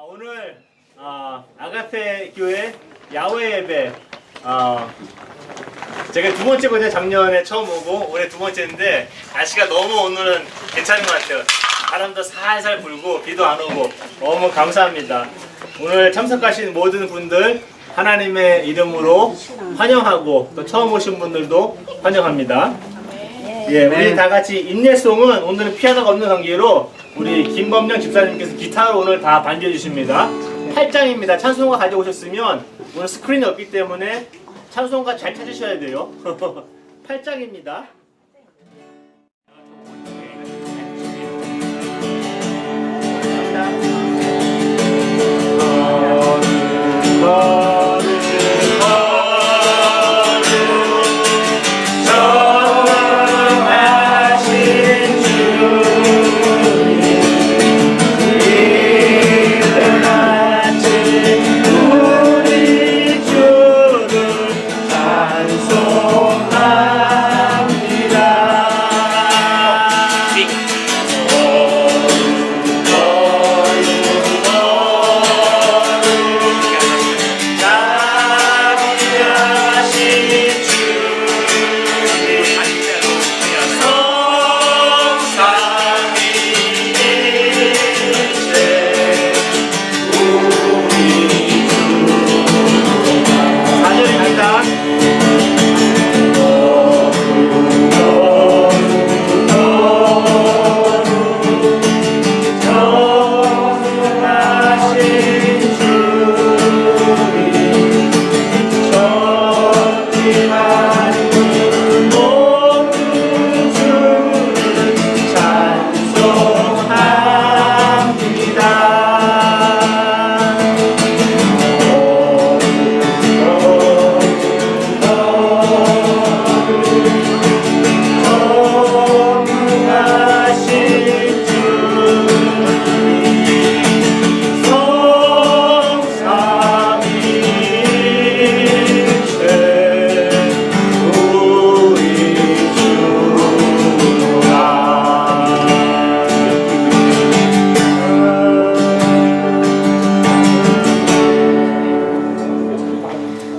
오늘 아가페 교회 야외 예배 제가 두 번째거든요. 작년에 처음 오고 올해 두 번째인데 날씨가 너무 오늘은 괜찮은 것 같아요. 바람도 살살 불고 비도 안 오고 너무 감사합니다. 오늘 참석하신 모든 분들 하나님의 이름으로 환영하고 또 처음 오신 분들도 환영합니다. 예, 우리 다 같이 인내송은 오늘은 피아노가 없는 관계로 우리 김범령 집사님께서 기타로 오늘 다 반겨주십니다. 8장입니다. 찬송가 가져오셨으면 오늘 스크린이 없기 때문에 찬송가 잘 찾으셔야 돼요. 8장입니다.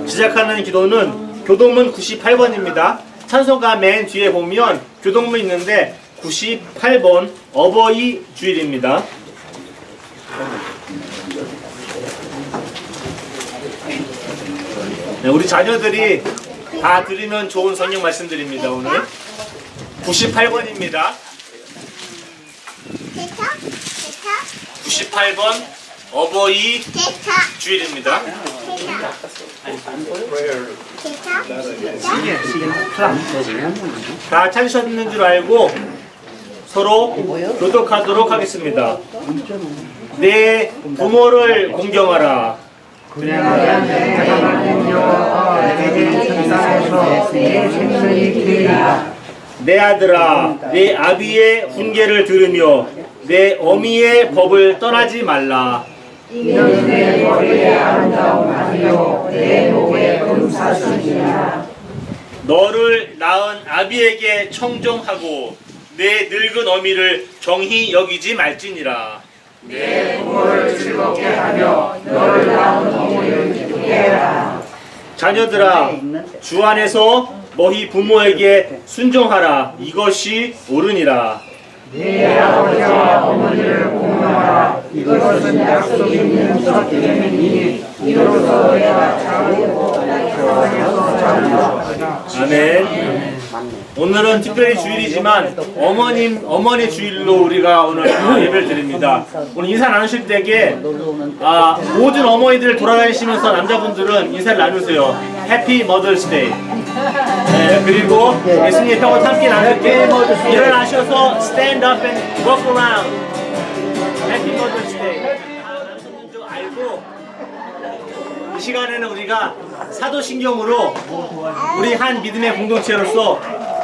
시작하는 기도는 교동문 98번입니다. 찬송가 맨 뒤에 보면 교동문 있는데 98번 어버이 주일입니다. 네, 우리 자녀들이 다 들으면 좋은 성경 말씀드립니다. 오늘 98번입니다. 98번 어버이 주일입니다. 다 찾으셨는 줄 알고 서로 교독하도록 하겠습니다. 내 부모를 공경하라. 내 아들아, 내 아비의 훈계를 들으며 내 어미의 법을 떠나지 말라. 이는 내 머리의 아름다운 아니요 내 목의 금사슬이라. 너를 낳은 아비에게 청종하고 내 늙은 어미를 정히 여기지 말지니라. 내 부모를 즐겁게 하며 너를 낳은 어머니를 기쁘게 해라. 자녀들아, 주 안에서 너희 부모에게 순종하라. 이것이 옳으니라. 내 아버지와 어머니를 공경하라. 이것은 약속이 있는 것 때문이니 이로써 내가 잘하고 아멘. 오늘은 특별히 주일이지만 어머니 주일로 우리가 오늘 예배를 드립니다. 오늘 인사 나누실 때에 모든 어머니들 돌아다니시면서 남자분들은 인사를 나누세요. 해피 머더스 데이. 네, 그리고 예수님의 평을 함께 나눌 때 일어나셔서 stand up and walk around. 해피 머더스 데이. 나누셨는 줄 알고 이 시간에는 우리가 사도신경으로 우리 한 믿음의 공동체로서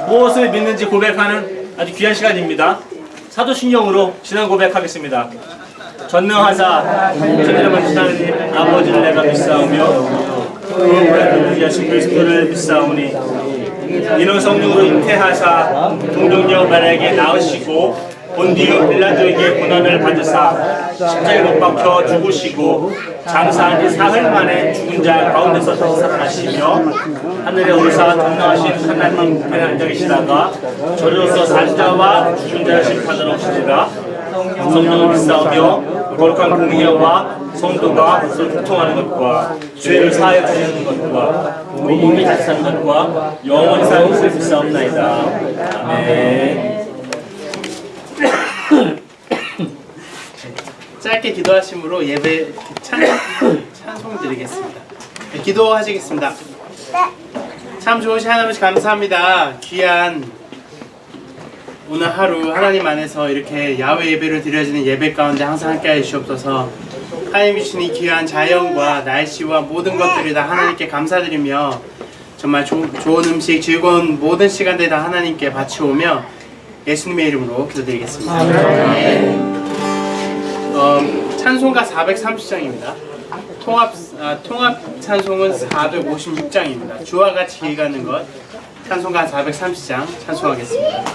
무엇을 믿는지 고백하는 아주 귀한 시간입니다. 사도신경으로 신앙 고백하겠습니다. 전능하사 전능하신 하나님 아버지를 내가 믿사오며 그 외아들 예수 그리스도를 믿사오니 이는 성령으로 잉태하사 동정녀 마리아에게 낳으시고 본디오 빌라도에게 고난을 받으사 십자가에 못 박혀 죽으시고 장사한 지 사흘 만에 죽은 자 가운데서 다시 살아나시며 하늘에 오르사 전능하신 하나님 우편에 앉아 계시다가 저리로서 산자와 죽은 자를 심판하러 오시리라. 성령을 믿사오며 거룩한 공의와 성도가 서로 교통하는 것과 죄를 사하여 주시는 것과 몸이 다시 사는 것과 영원히 사는 것을 믿사옵나이다. 아멘. 짧게 기도하심으로 예배 찬송 드리겠습니다. 네, 기도하시겠습니다. 참 좋으신 하나님 감사합니다. 귀한 오늘 하루 하나님 안에서 이렇게 야외 예배를 드려지는 예배 가운데 항상 함께해 주시옵소서. 하나님이 주신 이 귀한 자연과 날씨와 모든 것들을 다 하나님께 감사드리며 정말 좋은 음식 즐거운 모든 시간들 다 하나님께 바치오며 예수님의 이름으로 기도드리겠습니다. 찬송가 430장입니다. 통합 찬송은 456장입니다. 주와 같이 길 가는 것 찬송가 430장 찬송하겠습니다.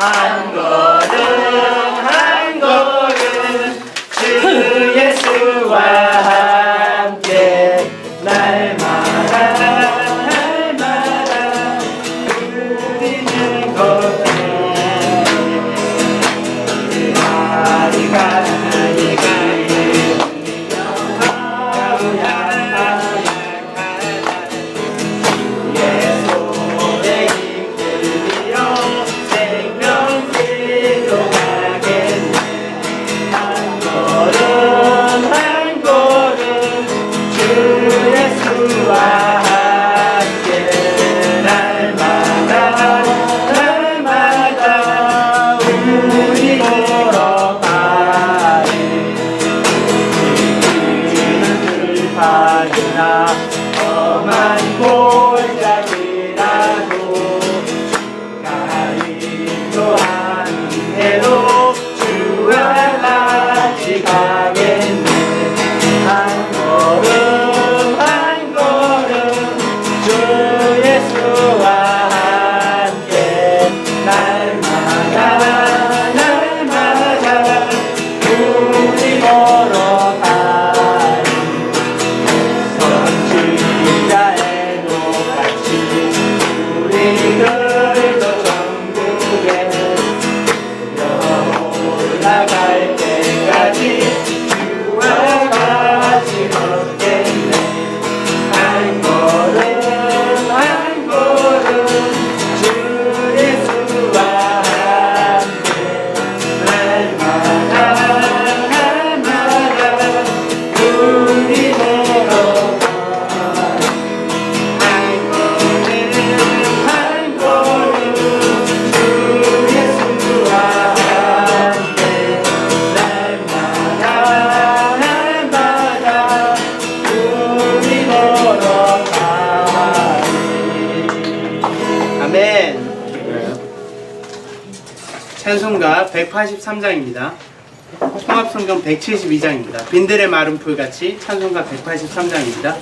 한 걸음 한 걸음 주 예수와 함께 날마다 누리는 것에 아리가 찬송가 183장입니다. 통합성경 172장입니다. 빈들의 마른 풀같이 찬송가 183장입니다.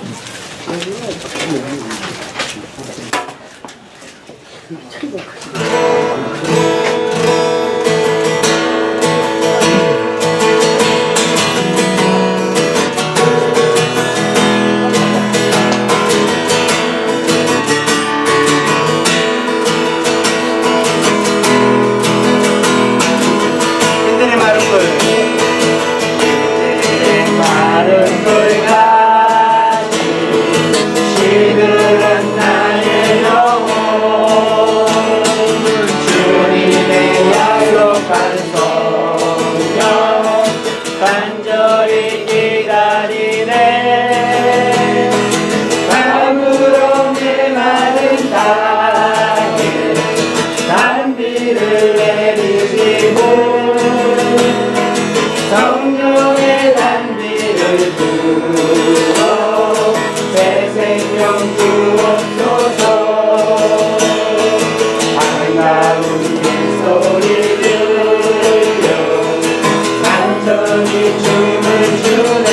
춤을 추네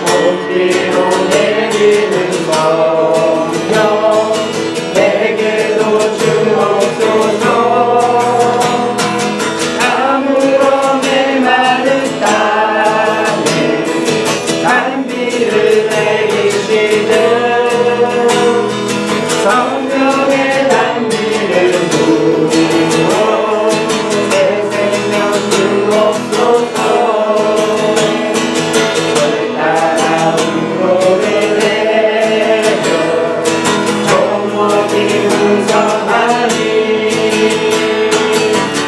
본디로 내리는 성령 내게도 주옵소서 아무런 메마른 땅에 단비를 내리시는 성령의 단비를 부어 내 생명 주옵소서 절 따라 우로를 내려 종목이 풍성하니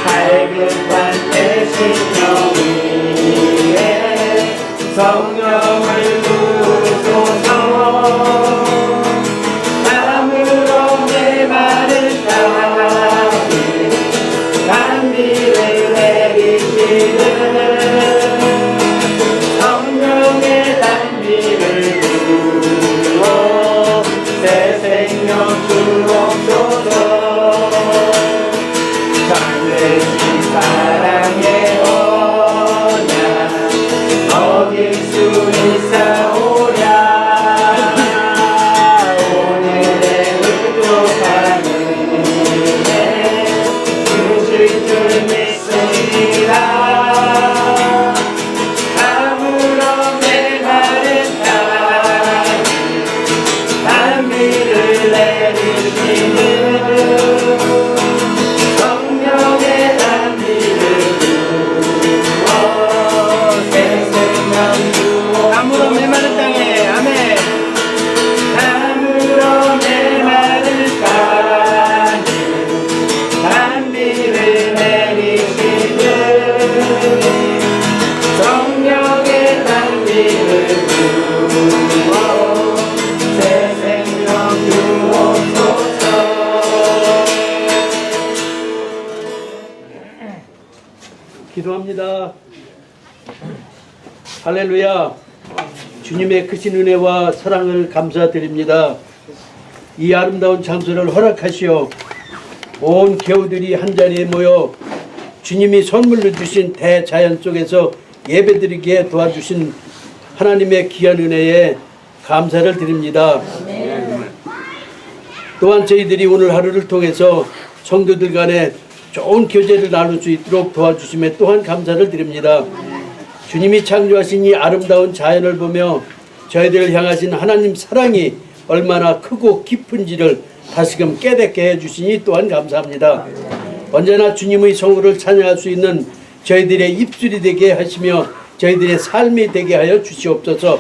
밝은 반대 신령 위에 성령을 부으소서 아무런 메마른 땅에 단비를 내리시는 성령의 단비를 부어 새 생명 주옵소서 참되신 사랑의 언약 어길 수 있사오랴 오늘의 부족한 은혜 주실 줄 믿습니다 아무런 메마른 땅에 단비를 내리시는 성령의 단비를 부어 새 생명 주옵소서 아무런 메마른 땅에 아멘 아무런 메마른 땅에 단비를 내리시는 성령의 단비를 부어 새 생명 주옵소서 기도합니다. 할렐루야. 주님의 크신 은혜와 사랑을 감사드립니다. 이 아름다운 장소를 허락하시어 온 교우들이 한자리에 모여 주님이 선물로 주신 대자연 속에서 예배드리게 도와주신 하나님의 귀한 은혜에 감사를 드립니다. 또한 저희들이 오늘 하루를 통해서 성도들 간에 좋은 교제를 나눌 수 있도록 도와주심에 또한 감사를 드립니다. 주님이 창조하신 이 아름다운 자연을 보며 저희들을 향하신 하나님 사랑이 얼마나 크고 깊은지를 다시금 깨닫게 해주시니 또한 감사합니다. 언제나 주님의 성우를 찬양할 수 있는 저희들의 입술이 되게 하시며 저희들의 삶이 되게 하여 주시옵소서.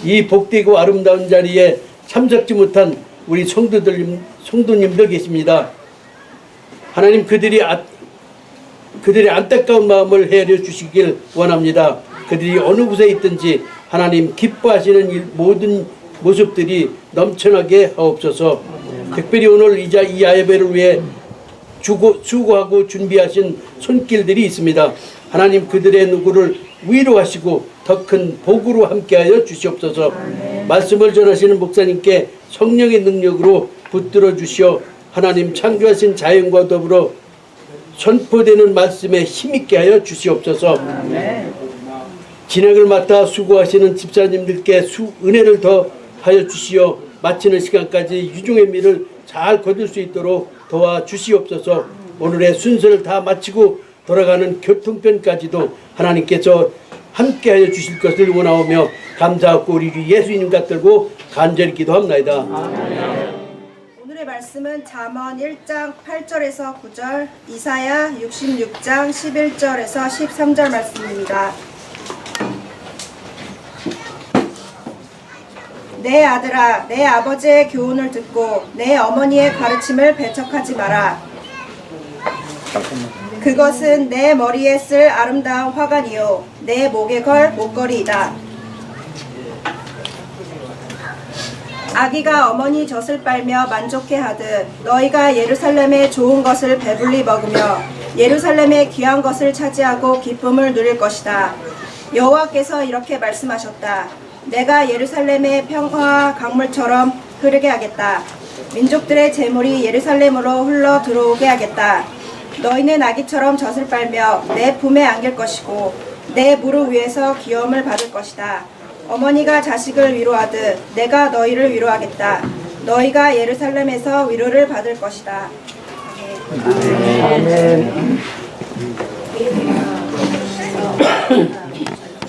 이 복되고 아름다운 자리에 참석지 못한 우리 성도님들 계십니다. 하나님 그들의 안타까운 마음을 헤아려 주시길 원합니다. 그들이 어느 곳에 있든지 하나님 기뻐하시는 모든 모습들이 넘쳐나게 하옵소서. 특별히 오늘 이 예배를 위해 수고하고 준비하신 손길들이 있습니다. 하나님 그들의 누구를 위로하시고 더 큰 복으로 함께하여 주시옵소서. 말씀을 전하시는 목사님께 성령의 능력으로 붙들어 주시어 하나님 창조하신 자연과 더불어 선포되는 말씀에 힘있게 하여 주시옵소서. 진행을 맡아 수고하시는 집사님들께 은혜를 더 하여 주시어 마치는 시간까지 유종의 미를 잘 거둘 수 있도록 도와주시옵소서. 오늘의 순서를 다 마치고 돌아가는 교통편까지도 하나님께서 함께하여 주실 것을 원하오며 감사하고 우리 예수님 같들고 간절히 기도합나이다. 오늘의 말씀은 잠언 1장 8절에서 9절, 이사야 66장 11절에서 13절 말씀입니다. 내 아들아, 내 아버지의 교훈을 듣고 내 어머니의 가르침을 배척하지 마라. 그것은 내 머리에 쓸 아름다운 화관이요 내 목에 걸 목걸이이다. 아기가 어머니 젖을 빨며 만족해하듯 너희가 예루살렘의 좋은 것을 배불리 먹으며 예루살렘의 귀한 것을 차지하고 기쁨을 누릴 것이다. 여호와께서 이렇게 말씀하셨다. 내가 예루살렘의 평화와 강물처럼 흐르게 하겠다. 민족들의 재물이 예루살렘으로 흘러 들어오게 하겠다. 너희는 아기처럼 젖을 빨며 내 품에 안길 것이고 내 무릎 위에서 귀여움을 받을 것이다. 어머니가 자식을 위로하듯 내가 너희를 위로하겠다. 너희가 예루살렘에서 위로를 받을 것이다.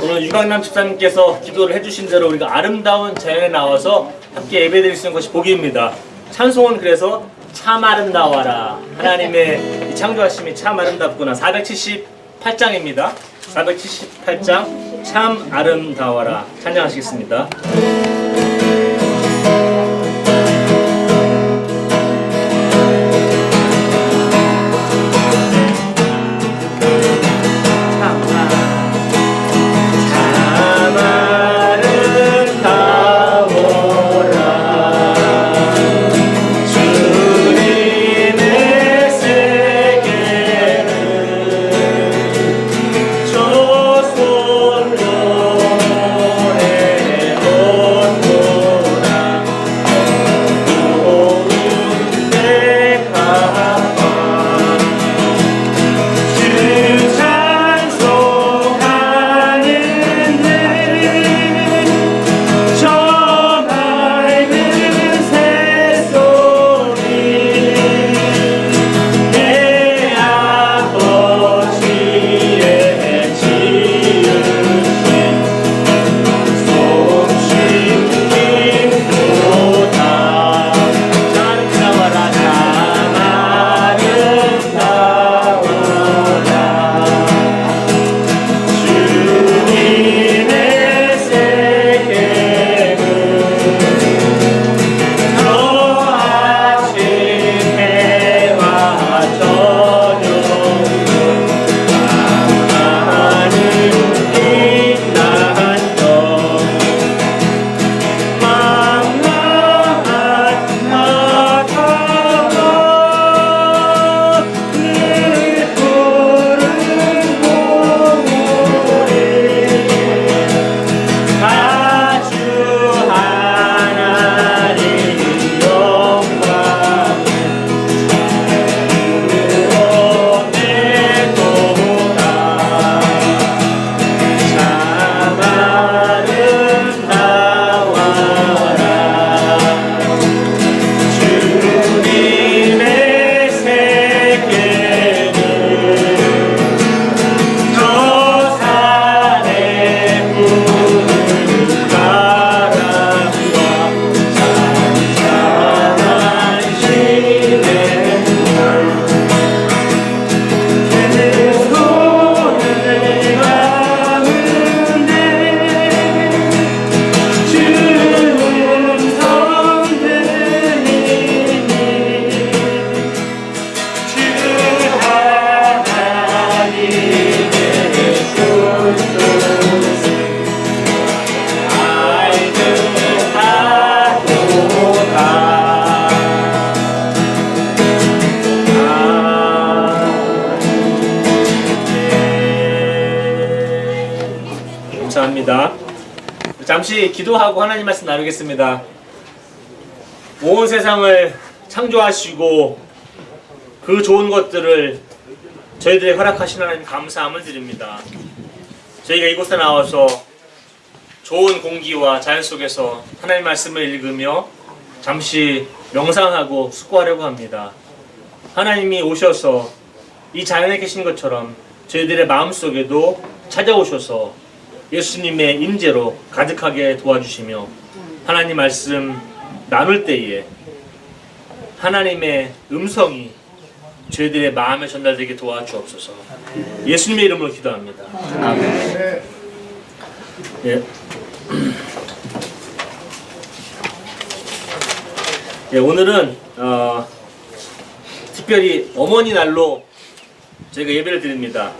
오늘 유강남 집사님께서 기도를 해주신 대로 우리가 아름다운 자연에 나와서 함께 예배드릴 수 있는 것이 복입니다. 찬송은 그래서 참 아름다워라. 하나님의 이 창조하심이 참 아름답구나. 478장입니다. 478장 참 아름다워라. 찬양하시겠습니다. 감사합니다. 잠시 기도하고 하나님 말씀 나누겠습니다. 온 세상을 창조하시고 그 좋은 것들을 저희들에게 허락하신 하나님 감사함을 드립니다. 저희가 이곳에 나와서 좋은 공기와 자연 속에서 하나님 말씀을 읽으며 잠시 명상하고 숙고하려고 합니다. 하나님이 오셔서 이 자연에 계신 것처럼 저희들의 마음속에도 찾아오셔서 예수님의 임재로 가득하게 도와주시며 하나님 말씀 나눌 때에 하나님의 음성이 저희들의 마음에 전달되게 도와주옵소서. 예수님의 이름으로 기도합니다. 아멘. 예. 예, 오늘은 특별히 어머니 날로 저희가 예배를 드립니다.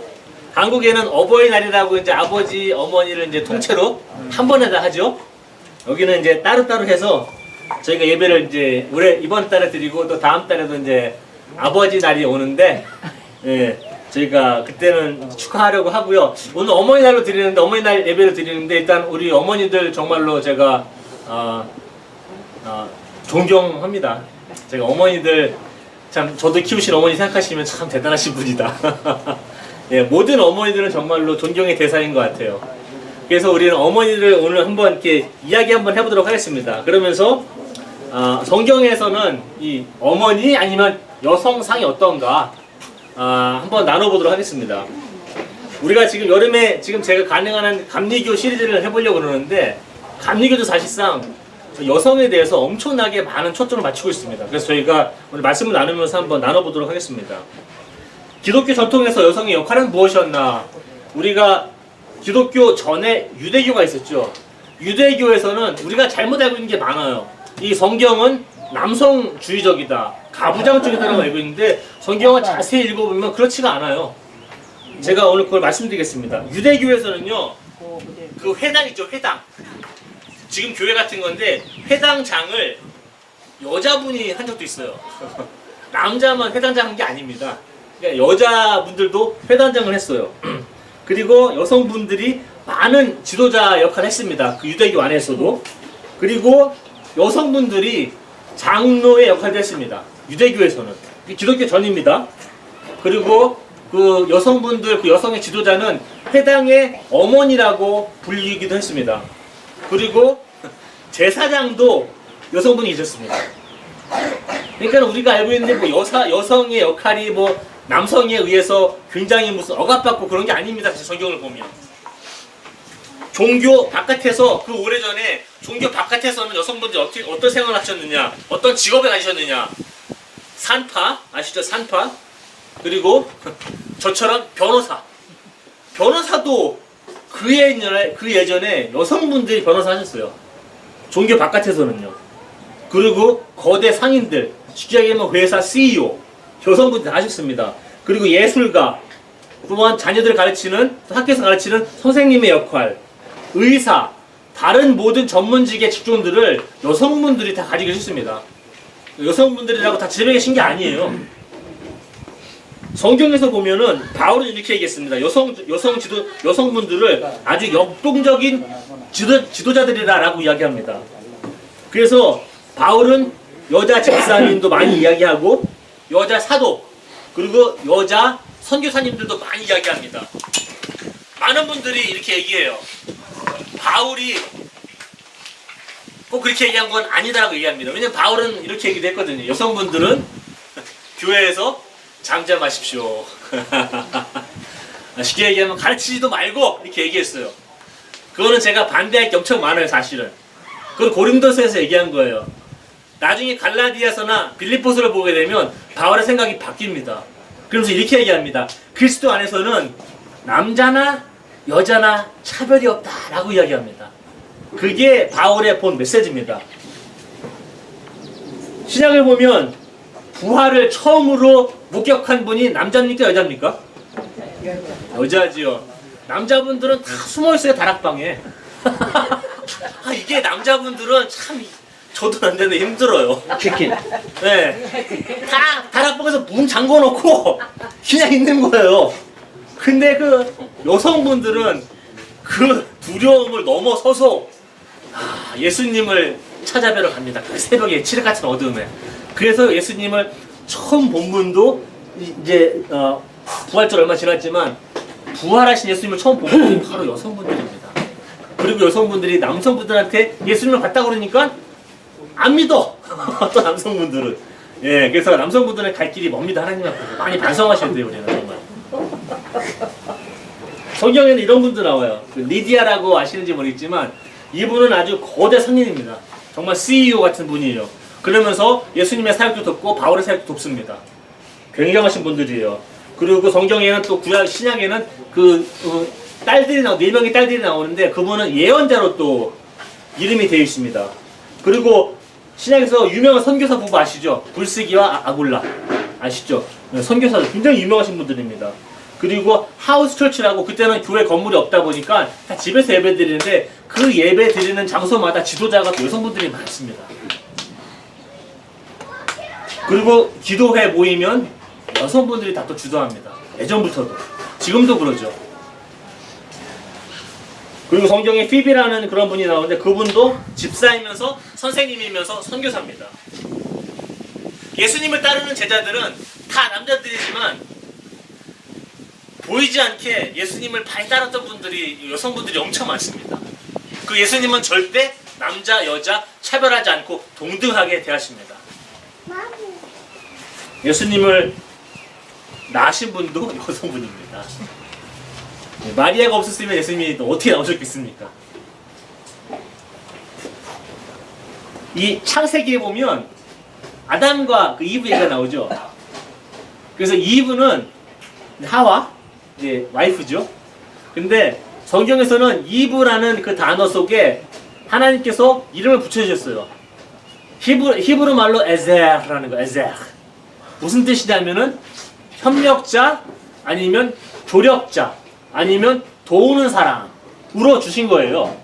한국에는 어버이날이라고 이제 아버지, 어머니를 이제 통째로 한 번에 다 하죠. 여기는 이제 따로따로 해서 저희가 예배를 이제 올해 이번 달에 드리고 또 다음 달에도 이제 아버지 날이 오는데, 예, 저희가 그때는 축하하려고 하고요. 오늘 어머니날로 드리는데, 어머니날 예배를 드리는데 일단 우리 어머니들 정말로 제가 존경합니다. 제가 어머니들 참 저도 키우신 어머니 생각하시면 참 대단하신 분이다. 예, 모든 어머니들은 정말로 존경의 대상인 것 같아요. 그래서 우리는 어머니를 오늘 한번 이렇게 이야기 한번 해보도록 하겠습니다. 그러면서 성경에서는 이 어머니 아니면 여성상이 어떤가 한번 나눠보도록 하겠습니다. 우리가 지금 여름에 지금 제가 가능한 한 감리교 시리즈를 해보려고 그러는데 감리교도 사실상 여성에 대해서 엄청나게 많은 초점을 맞추고 있습니다. 그래서 저희가 오늘 말씀을 나누면서 한번 나눠보도록 하겠습니다. 기독교 전통에서 여성의 역할은 무엇이었나? 우리가 기독교 전에 유대교가 있었죠. 유대교에서는 우리가 잘못 알고 있는 게 많아요. 이 성경은 남성주의적이다, 가부장적이다라고 알고 있는데 성경을 자세히 읽어보면 그렇지가 않아요. 제가 오늘 그걸 말씀드리겠습니다. 유대교에서는요, 그 회당 있죠, 회당. 지금 교회 같은 건데 회당장을 여자분이 한 적도 있어요. 남자만 회당장 한 게 아닙니다. 그러니까 여자분들도 회당장을 했어요. 그리고 여성분들이 많은 지도자 역할을 했습니다. 그 유대교 안에서도. 그리고 여성분들이 장로의 역할도 했습니다. 유대교에서는. 기독교 전입니다. 그리고 그 여성분들, 그 여성의 지도자는 회당의 어머니라고 불리기도 했습니다. 그리고 제사장도 여성분이 있었습니다. 그러니까 우리가 알고 있는 뭐 여성의 역할이 뭐 남성에 의해서 굉장히 무슨 억압받고 그런 게 아닙니다. 성경을 보면. 종교 바깥에서, 그 오래전에 종교 바깥에서는 여성분들이 어떤 생활을 하셨느냐, 어떤 직업에 가셨느냐. 산파, 아시죠? 산파. 그리고 저처럼 변호사. 변호사도 그 예전에 여성분들이 변호사 하셨어요. 종교 바깥에서는요. 그리고 거대 상인들, 쉽게 얘기하면 회사 CEO, 여성분들이 하셨습니다. 그리고 예술가, 또한 자녀들을 가르치는, 학교에서 가르치는 선생님의 역할, 의사, 다른 모든 전문직의 직종들을 여성분들이 다 가지고 계셨습니다. 여성분들이라고 다 집에 계신 게 아니에요. 성경에서 보면은 바울은 이렇게 얘기했습니다. 여성분들을 아주 역동적인 지도자들이라고 이야기합니다. 그래서 바울은 여자 집사님도 많이 이야기하고 여자 사도, 그리고 여자 선교사님들도 많이 이야기합니다. 많은 분들이 이렇게 얘기해요. 바울이 꼭 그렇게 얘기한 건 아니다라고 얘기합니다. 왜냐면 바울은 이렇게 얘기도 했거든요. 여성분들은 교회에서 잠잠하십시오. 쉽게 얘기하면 가르치지도 말고 이렇게 얘기했어요. 그거는 제가 반대할 게 엄청 많아요, 사실은. 그걸 고린도서에서 얘기한 거예요. 나중에 갈라디아서나 빌립보서를 보게 되면 바울의 생각이 바뀝니다. 그러면서 이렇게 얘기합니다. 그리스도 안에서는 남자나 여자나 차별이 없다라고 이야기합니다. 그게 바울의 본 메시지입니다. 신약을 보면 부활을 처음으로 목격한 분이 남자입니까, 여자입니까? 여자지요. 남자분들은 다 숨어있어요, 다락방에. 이게 남자분들은 참 저도 안 되는데 힘들어요. 치킨. 네. 다락방에서 문 잠궈놓고 그냥 있는 거예요. 근데 그 여성분들은 그 두려움을 넘어서서 예수님을 찾아뵈러 갑니다. 그 새벽에 칠흑 같은 어둠에. 그래서 예수님을 처음 본 분도 이제 부활절 얼마 지났지만 부활하신 예수님을 처음 본 분이 바로 여성분들입니다. 그리고 여성분들이 남성분들한테 예수님을 봤다고 그러니까 안 믿어. 또 남성분들은. 예, 그래서 남성분들은 갈 길이 멉니다. 하나님 앞에서 많이 반성하셔야 돼요, 우리는 정말. 성경에는 이런 분도 나와요. 그 리디아라고 아시는지 모르겠지만 이분은 아주 거대 선인입니다. 정말 CEO 같은 분이에요. 그러면서 예수님의 사역도 돕고 바울의 사역도 돕습니다. 굉장하신 분들이에요. 그리고 성경에는 또 구약 신약에는 딸들이 4명의 딸들이 나오는데 그분은 예언자로 또 이름이 되어 있습니다. 그리고 신약에서 유명한 선교사 부부 아시죠? 불스기와 아굴라 아시죠? 선교사들 굉장히 유명하신 분들입니다. 그리고 하우스 철치라고 그때는 교회 건물이 없다 보니까 다 집에서 예배 드리는데 그 예배 드리는 장소마다 지도자가 여성분들이 많습니다. 그리고 기도회 모이면 여성분들이 다 또 주도합니다. 예전부터도. 지금도 그러죠. 그리고 성경에 피비라는 그런 분이 나오는데 그분도 집사이면서 선생님이면서 선교사입니다. 예수님을 따르는 제자들은 다 남자들이지만 보이지 않게 예수님을 많이 따랐던 분들이 여성분들이 엄청 많습니다. 그 예수님은 절대 남자 여자 차별하지 않고 동등하게 대하십니다. 예수님을 낳으신 분도 여성분입니다. 마리아가 없었으면 예수님이 또 어떻게 나오셨겠습니까? 이 창세기에 보면 아담과 그 이브 얘기가 나오죠. 그래서 이브는 하와, 이제 와이프죠. 근데 성경에서는 이브라는 그 단어 속에 하나님께서 이름을 붙여주셨어요. 히브리 말로 에제르라는 거, 에제르. 무슨 뜻이냐면은 협력자, 아니면 조력자, 아니면 도우는 사람으로 주신 거예요.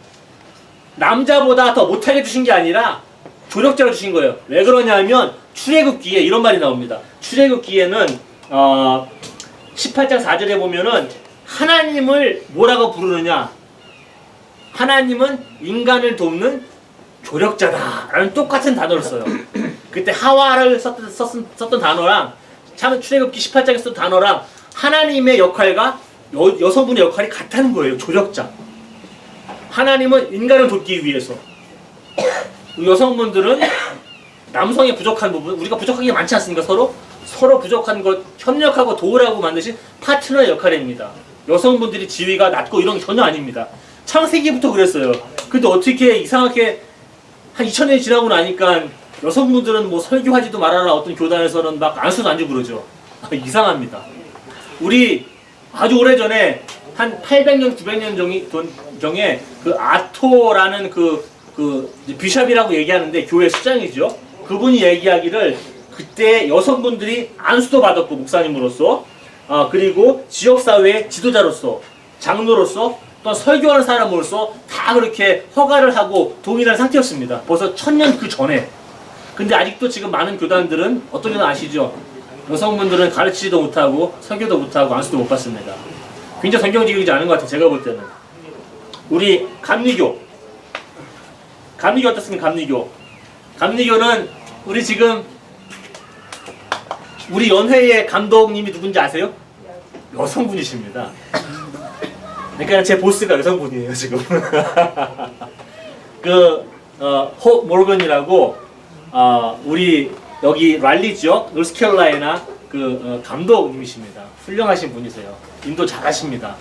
남자보다 더 못하게 주신 게 아니라 조력자로 주신 거예요. 왜 그러냐면 출애굽기에 이런 말이 나옵니다. 출애굽기에는 18장 4절에 보면은 하나님을 뭐라고 부르느냐? 하나님은 인간을 돕는 조력자다라는 똑같은 단어를 써요. 그때 하와를 썼던 단어랑 참 출애굽기 18장에 썼던 단어랑 하나님의 역할과 여성분의 역할이 같다는 거예요. 조력자. 하나님은 인간을 돕기 위해서, 여성분들은 남성의 부족한 부분, 우리가 부족한 게 많지 않습니까? 서로 부족한 것 협력하고 도우라고 만드신 파트너의 역할입니다. 여성분들이 지위가 낮고 이런 게 전혀 아닙니다. 창세기부터 그랬어요. 근데 어떻게 이상하게 한 2000년이 지나고 나니까 여성분들은 뭐 설교하지도 말아라, 어떤 교단에서는 막 안수도 안 주고 그러죠. 이상합니다. 우리 아주 오래전에 한 800년, 900년 정에 그 아토라는 그 비숍이라고 얘기하는데 교회 수장이죠. 그분이 얘기하기를 그때 여성분들이 안수도 받았고 목사님으로서, 그리고 지역사회의 지도자로서, 장로로서, 또 설교하는 사람으로서 다 그렇게 허가를 하고 동일한 상태였습니다. 벌써 1000년 그 전에. 근데 아직도 지금 많은 교단들은 어떤 교단 아시죠? 여성분들은 가르치지도 못하고 설교도 못하고 안수도 못 받습니다. 굉장히 성경적이지 않은 것 같아요. 제가 볼 때는. 우리 감리교 어떻습니까? 감리교는 우리 지금 우리 연회의 감독님이 누군지 아세요? 여성분이십니다. 그러니까 제 보스가 여성분이에요 지금. 호 모건이라고 우리 여기 랄리 지역 노스캐롤라이나 감독님이십니다. 훌륭하신 분이세요. 인도 잘하십니다.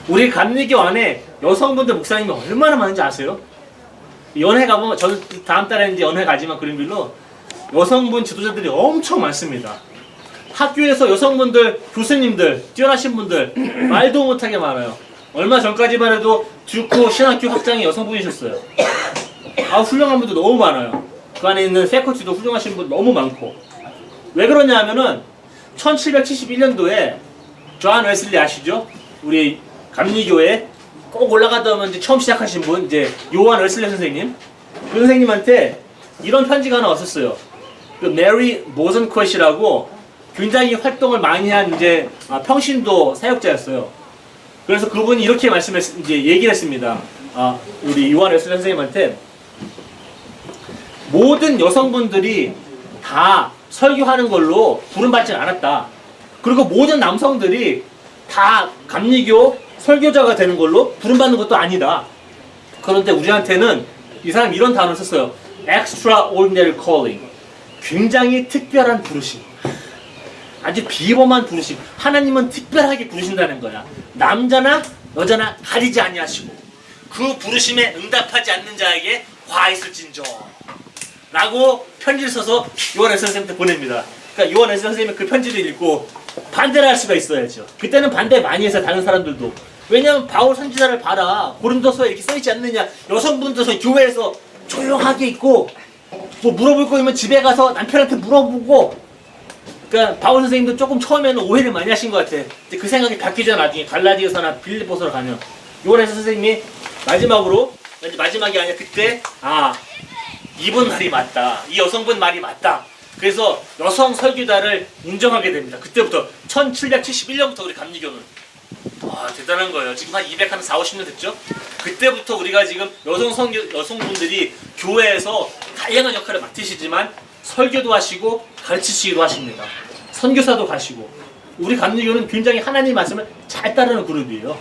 우리 감리교 안에 여성분들 목사님이 얼마나 많은지 아세요? 연회 가보면, 저는 다음 달에 이제 연회 가지만 그린빌로 여성분 지도자들이 엄청 많습니다. 학교에서 여성분들, 교수님들, 뛰어나신 분들 말도 못하게 많아요. 얼마 전까지만 해도 듀크 신학교 학장이 여성분이셨어요. 훌륭한 분들 너무 많아요. 그 안에 있는 패커티도 훌륭하신 분 너무 많고. 왜 그러냐 하면은 1771년도에 존 웨슬리 아시죠? 우리 감리교회 꼭 올라가다 보면 이제 처음 시작하신 분, 이제 요한 웨슬리 선생님. 그 선생님한테 이런 편지가 하나 왔었어요. 그 메리 모선컷이라고 굉장히 활동을 많이 한 이제 평신도 사역자였어요. 그래서 그분이 이렇게 이제 얘기를 했습니다. 우리 요한 웨슬리 선생님한테 모든 여성분들이 다 설교하는 걸로 부름받지 않았다. 그리고 모든 남성들이 다 감리교 설교자가 되는 걸로 부름받는 것도 아니다. 그런데 우리한테는 이 사람이 이런 단어를 썼어요. extraordinary calling. 굉장히 특별한 부르심. 아주 비범한 부르심. 하나님은 특별하게 부르신다는 거야. 남자나 여자나 가리지 아니하시고 그 부르심에 응답하지 않는 자에게 화 있을진저 라고 편지를 써서 요한 웨슬리 선생님한테 보냅니다. 그러니까 요한 웨슬리 선생님이 그 편지를 읽고 반대를 할 수가 있어야죠. 그때는 반대 많이 해서 다른 사람들도. 왜냐면 바울 선지자를 봐라. 고린도서에 이렇게 써있지 않느냐. 여성분들도 교회에서 조용하게 있고 뭐 물어볼 거 있으면 집에 가서 남편한테 물어보고. 그러니까 바울 선생님도 조금 처음에는 오해를 많이 하신 것 같아. 근데 그 생각이 바뀌죠. 나중에 갈라디아서나 빌립보서로 가면. 요한 웨슬리 선생님이 마지막이 아니라 그때 이분 말이 맞다. 이 여성분 말이 맞다. 그래서 여성 설교자를 인정하게 됩니다. 그때부터 1771년부터 우리 감리교는 대단한 거예요. 지금 한 240년 됐죠? 그때부터 우리가 지금 여성분들이 교회에서 다양한 역할을 맡으시지만 설교도 하시고 가르치시기도 하십니다. 선교사도 가시고 우리 감리교는 굉장히 하나님 말씀을 잘 따르는 그룹이에요.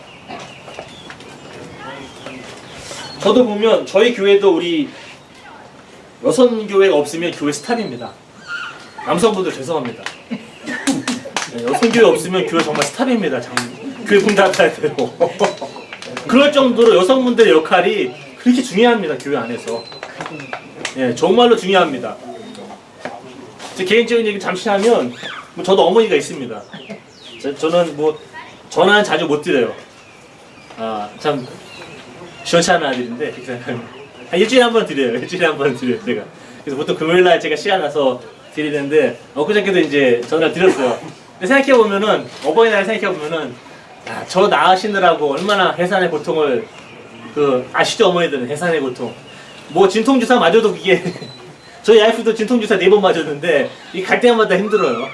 저도 보면 저희 교회도 우리 여성교회가 없으면 교회 스탑입니다. 남성분들 죄송합니다. 네, 여성교회 없으면 교회 정말 스탑입니다. 교회 문 닫아야 돼요. 그럴 정도로 여성분들의 역할이 그렇게 중요합니다. 교회 안에서. 예, 정말로 중요합니다. 제 개인적인 얘기 잠시 하면 뭐 저도 어머니가 있습니다. 저는 뭐 전화는 자주 못 드려요. 아, 참 시원치 않은 아들인데 한 일주일에 한 번 드려요. 일주일에 한 번 드려요. 제가. 그래서 보통 금요일날 제가 시간 나서 드리는데 엊그저께도 이제 전화를 드렸어요. 근데 생각해보면은 어버이날 생각해보면은 저 낳으시느라고 얼마나 해산의 고통을 아시죠? 어머니들은 해산의 고통. 뭐 진통주사 맞아도 그게 저희 와이프도 진통주사 4번 맞았는데 이 갈 때마다 힘들어요.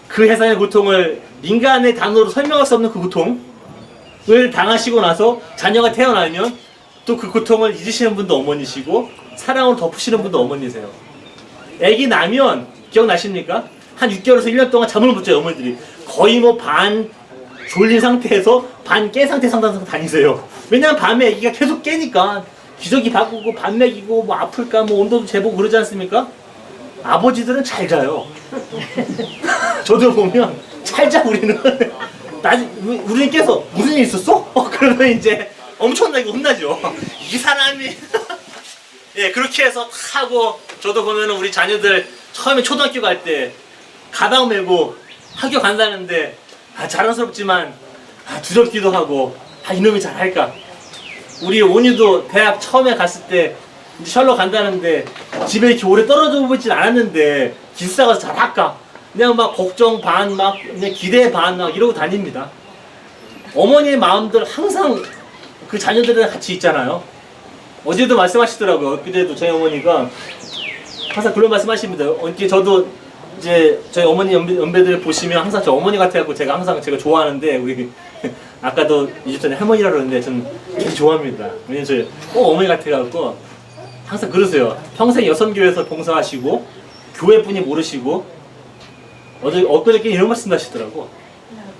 그 해산의 고통을 인간의 단어로 설명할 수 없는 그 고통을 당하시고 나서 자녀가 태어나면 또 그 고통을 잊으시는 분도 어머니시고 사랑으로 덮으시는 분도 어머니세요. 애기 나면 기억나십니까? 한 6개월에서 1년 동안 잠을 못 자요. 어머니들이 거의 뭐 반 졸린 상태에서 반 깨 상태 상담소 다니세요. 왜냐면 밤에 애기가 계속 깨니까 기저귀 바꾸고 밥 먹이고 뭐 아플까 뭐 온도도 재보고 그러지 않습니까? 아버지들은 잘 자요. 저도 보면 잘 자 우리는. 우리는 깨서 무슨 일 있었어? 그러면 이제 엄청나게 혼나죠. 이 사람이 예 그렇게 해서 다 하고 저도 보면은 우리 자녀들 처음에 초등학교 갈 때 가방 메고 학교 간다는데 자랑스럽지만 두렵기도 하고 이놈이 잘할까. 우리 온유도 대학 처음에 갔을 때 이제 셜로 간다는데 집에 이렇게 오래 떨어져 보진 않았는데 기숙사 가서 잘할까. 그냥 막 걱정 반 막 그냥 기대 반 막 이러고 다닙니다. 어머니의 마음들 항상 그 자녀들이랑 같이 있잖아요. 어제도 말씀하시더라고요. 그때도 저희 어머니가 항상 그런 말씀하십니다. 저도 이제 저희 어머니 연배들 보시면 항상 저 어머니 같아갖고 제가 항상 제가 좋아하는데 우리 아까도 2주 전에 할머니라고 그러는데 저는 되게 좋아합니다. 왜냐면 저 어머니 같아갖고 항상 그러세요. 평생 여성교회에서 봉사하시고 교회뿐이 모르시고 엊그저께 이런 말씀 하시더라고.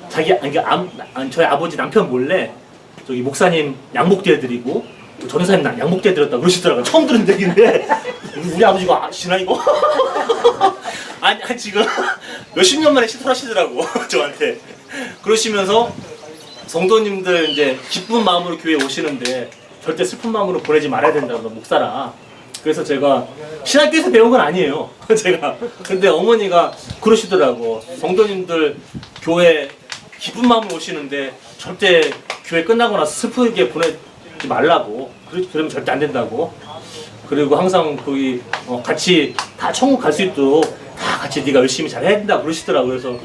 저희 아버지 남편 몰래 저기 목사님 양복도 해드리고 전사님 양복도 해드렸다 그러시더라고요. 처음 들은 얘기인데 우리 아버지가 아시나 이거? 아니 지금 몇십 년 만에 시술하시더라고 저한테. 그러시면서 성도님들 이제 기쁜 마음으로 교회에 오시는데 절대 슬픈 마음으로 보내지 말아야 된다고 목사라. 그래서 제가 신학교에서 배운 건 아니에요. 제가 근데 어머니가 그러시더라고. 성도님들 교회 기쁜 마음으로 오시는데 절대 교회 끝나고 나서 슬프게 보내지 말라고. 그러면 절대 안 된다고. 그리고 항상 거기 같이 다 천국 갈 수 있도록 다 같이 네가 열심히 잘 해야 된다 그러시더라고요. 그래서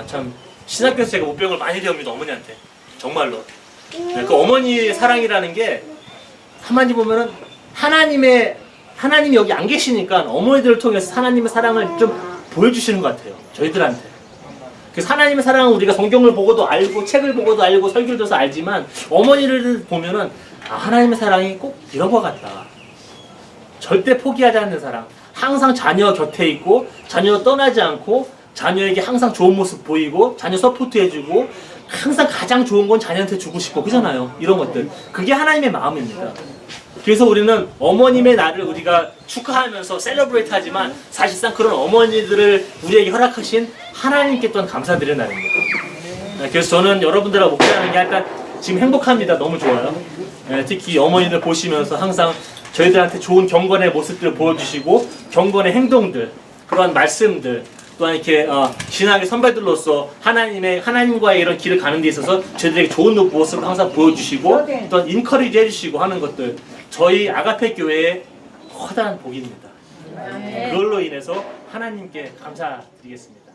참 신학교에서 제가 못 배운 걸 많이 배웁니다. 어머니한테 정말로. 그 어머니의 사랑이라는 게 한마디 보면은 하나님이 여기 안 계시니까 어머니들을 통해서 하나님의 사랑을 좀 보여주시는 것 같아요. 저희들한테. 그래서 하나님의 사랑은 우리가 성경을 보고도 알고 책을 보고도 알고 설교를 들어서 알지만 어머니를 보면은 하나님의 사랑이 꼭 이런 것 같다. 절대 포기하지 않는 사랑. 항상 자녀 곁에 있고 자녀 떠나지 않고 자녀에게 항상 좋은 모습 보이고 자녀 서포트해주고 항상 가장 좋은 건 자녀한테 주고 싶고 그잖아요. 이런 것들. 그게 하나님의 마음입니다. 그래서 우리는 어머님의 날을 우리가 축하하면서 셀러브레이트 하지만 사실상 그런 어머니들을 우리에게 허락하신 하나님께 또한 감사드리는 날입니다. 그래서 저는 여러분들하고 목회하는 게 약간 지금 행복합니다. 너무 좋아요. 특히 어머니들 보시면서 항상 저희들한테 좋은 경건의 모습들을 보여주시고 경건의 행동들, 그러한 말씀들 또한 이렇게 신앙의 선배들로서 하나님과의 이런 길을 가는 데 있어서 저희들에게 좋은 모습을 항상 보여주시고 또한 인커리지 해주시고 하는 것들 저희 아가페 교회의 커다란 복입니다. 그걸로 인해서 하나님께 감사드리겠습니다.